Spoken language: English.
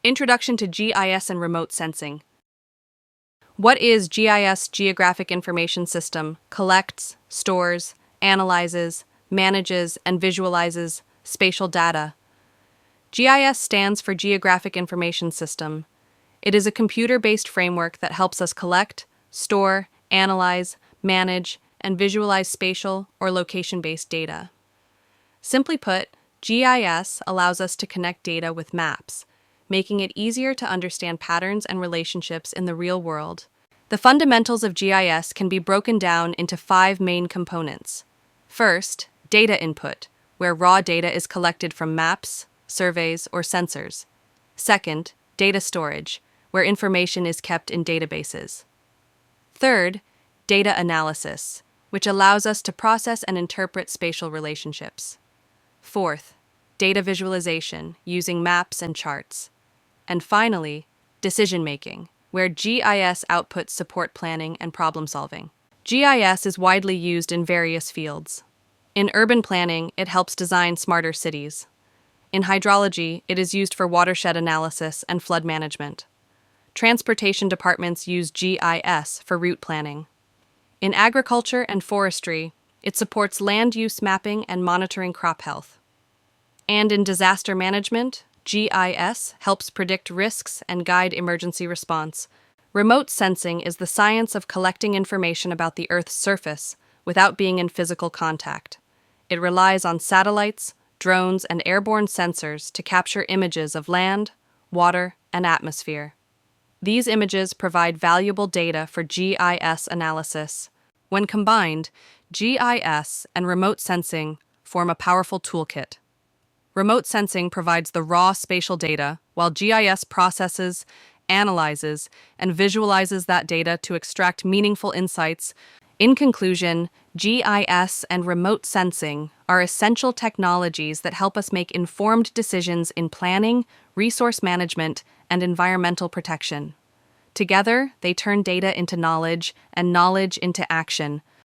Introduction to GIS and Remote Sensing. What is GIS? Geographic Information System collects, stores, analyzes, manages, and visualizes spatial data. GIS stands for Geographic Information System. It is a computer-based framework that helps us collect, store, analyze, manage, and visualize spatial or location-based data. Simply put, GIS allows us to connect data with maps, making it easier to understand patterns and relationships in the real world. The fundamentals of GIS can be broken down into 5 main components. First, data input, where raw data is collected from maps, surveys, or sensors. Second, data storage, where information is kept in databases. Third, data analysis, which allows us to process and interpret spatial relationships. Fourth, data visualization, using maps and charts. And finally, decision-making, where GIS outputs support planning and problem-solving. GIS is widely used in various fields. In urban planning, it helps design smarter cities. In hydrology, it is used for watershed analysis and flood management. Transportation departments use GIS for route planning. In agriculture and forestry, it supports land use mapping and monitoring crop health. And in disaster management, GIS helps predict risks and guide emergency response. Remote sensing is the science of collecting information about the Earth's surface without being in physical contact. It relies on satellites, drones, and airborne sensors to capture images of land, water, and atmosphere. These images provide valuable data for GIS analysis. When combined, GIS and remote sensing form a powerful toolkit. Remote sensing provides the raw spatial data, while GIS processes, analyzes, and visualizes that data to extract meaningful insights. In conclusion, GIS and remote sensing are essential technologies that help us make informed decisions in planning, resource management, and environmental protection. Together, they turn data into knowledge and knowledge into action,